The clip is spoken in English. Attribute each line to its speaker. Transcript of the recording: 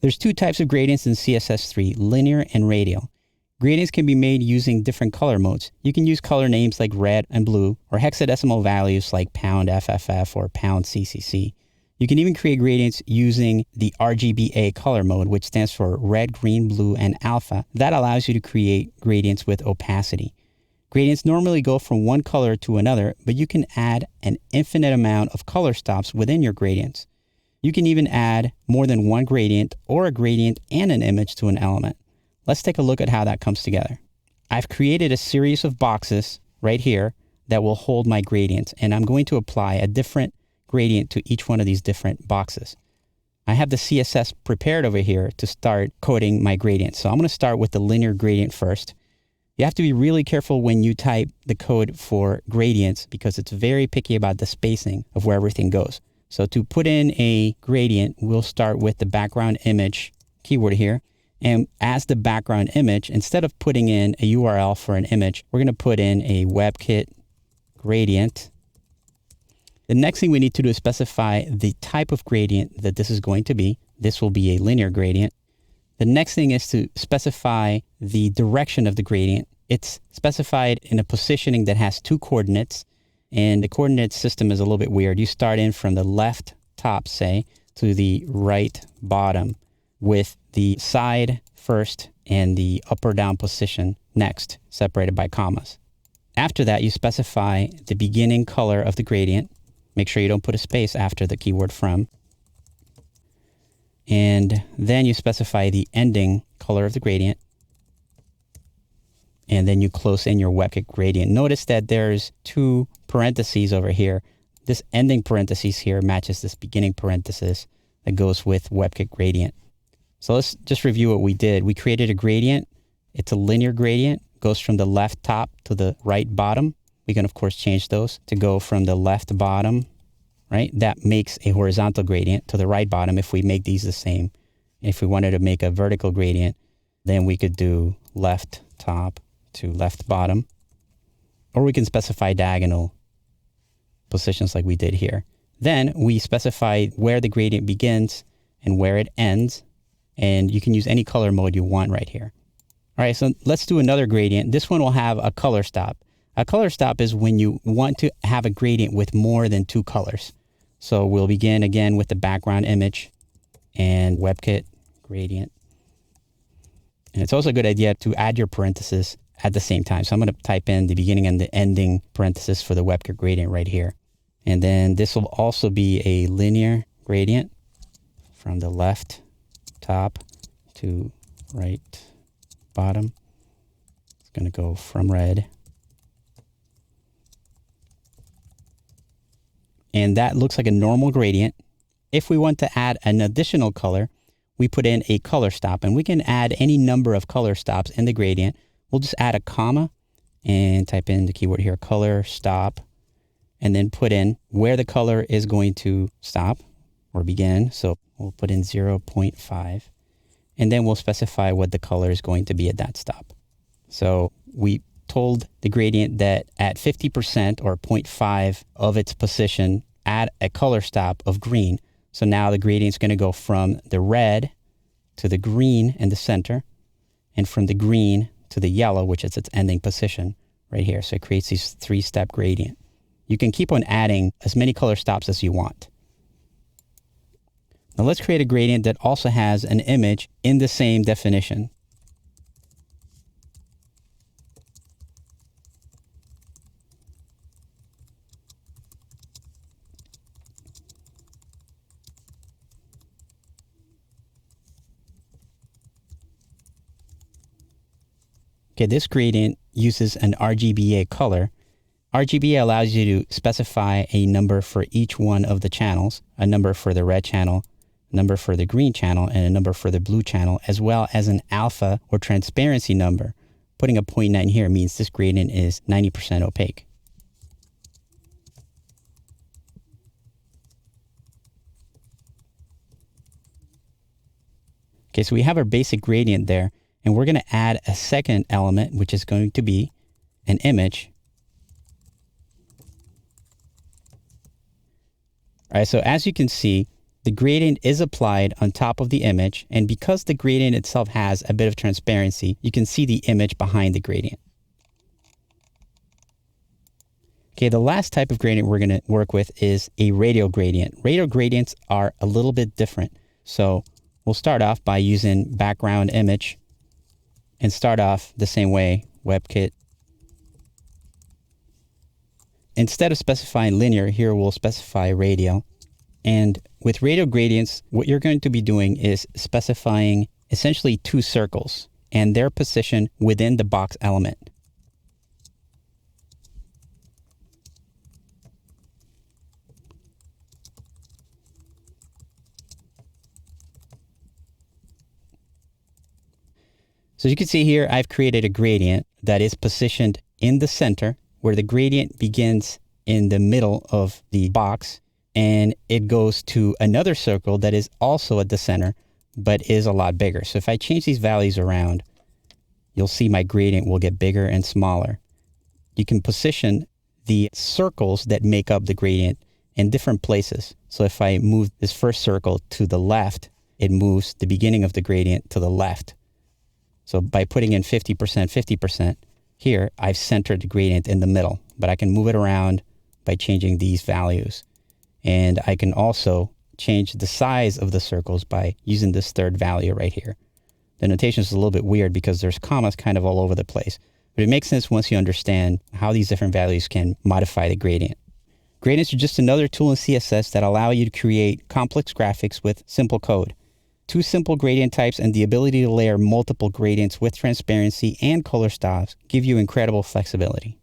Speaker 1: There's two types of gradients in CSS3, linear and radial. Gradients can be made using different color modes. You can use color names like red and blue, or hexadecimal values like £FFF or £CCC. You can even create gradients using the RGBA color mode, which stands for red, green, blue, and alpha. That allows you to create gradients with opacity. Gradients normally go from one color to another, but you can add an infinite amount of color stops within your gradients. You can even add more than one gradient or a gradient and an image to an element. Let's take a look at how that comes together. I've created a series of boxes right here that will hold my gradients, and I'm going to apply a different gradient to each one of these different boxes. I have the CSS prepared over here to start coding my gradient. So I'm going to start with the linear gradient first. You have to be really careful when you type the code for gradients because it's very picky about the spacing of where everything goes. So to put in a gradient, we'll start with the background image keyword here. And as the background image, instead of putting in a URL for an image, we're going to put in a WebKit gradient. The next thing we need to do is specify the type of gradient that this is going to be. This will be a linear gradient. The next thing is to specify the direction of the gradient. It's specified in a positioning that has two coordinates, and the coordinate system is a little bit weird. You start in from the left top, say, to the right bottom, with the side first and the up or down position next, separated by commas. After that, you specify the beginning color of the gradient. Make sure you don't put a space after the keyword from. And then you specify the ending color of the gradient. And then you close in your WebKit gradient. Notice that there's two parentheses over here. This ending parentheses here matches this beginning parenthesis that goes with WebKit gradient. So let's just review what we did. We created a gradient. It's a linear gradient. Goes from the left top to the right bottom. We can, of course, change those to go from the left bottom, right? That makes a horizontal gradient to the right bottom if we make these the same. If we wanted to make a vertical gradient, then we could do left top to left bottom. Or we can specify diagonal positions like we did here. Then we specify where the gradient begins and where it ends. And you can use any color mode you want right here. All right, so let's do another gradient. This one will have a color stop. A color stop is when you want to have a gradient with more than two colors. So we'll begin again with the background image and WebKit gradient. And it's also a good idea to add your parentheses at the same time. So I'm going to type in the beginning and the ending parenthesis for the WebKit gradient right here. And then this will also be a linear gradient from the left top to right bottom. It's going to go from red. And that looks like a normal gradient. If we want to add an additional color, we put in a color stop, and we can add any number of color stops in the gradient. We'll just add a comma and type in the keyword here, color stop, and then put in where the color is going to stop or begin. So we'll put in 0.5, and then we'll specify what the color is going to be at that stop. So we told the gradient that at 50% or 0.5 of its position, add a color stop of green. So now the gradient is going to go from the red to the green in the center, and from the green to the yellow, which is its ending position right here. So it creates these three-step gradient. You can keep on adding as many color stops as you want. Now let's create a gradient that also has an image in the same definition. Okay, this gradient uses an RGBA color. RGBA allows you to specify a number for each one of the channels, a number for the red channel, a number for the green channel, and a number for the blue channel, as well as an alpha or transparency number. Putting a 0.9 here means this gradient is 90% opaque. Okay, so we have our basic gradient there, and we're going to add a second element, which is going to be an image. All right, so as you can see, The gradient is applied on top of the image, and because the gradient itself has a bit of transparency, you can see the image behind the gradient. Okay, the last type of gradient we're going to work with is a radial gradient. Radial gradients are a little bit different. So we'll start off by using background image and start off the same way, WebKit. Instead of specifying linear, here we'll specify radial. And with radial gradients, what you're going to be doing is specifying essentially two circles and their position within the box element. So as you can see here, I've created a gradient that is positioned in the center, where the gradient begins in the middle of the box, and it goes to another circle that is also at the center, but is a lot bigger. So if I change these values around, you'll see my gradient will get bigger and smaller. You can position the circles that make up the gradient in different places. So if I move this first circle to the left, it moves the beginning of the gradient to the left. So by putting in 50%, 50%, here I've centered the gradient in the middle, but I can move it around by changing these values. And I can also change the size of the circles by using this third value right here. The notation is a little bit weird because there's commas kind of all over the place, but it makes sense once you understand how these different values can modify the gradient. Gradients are just another tool in CSS that allow you to create complex graphics with simple code. Two simple gradient types and the ability to layer multiple gradients with transparency and color styles give you incredible flexibility.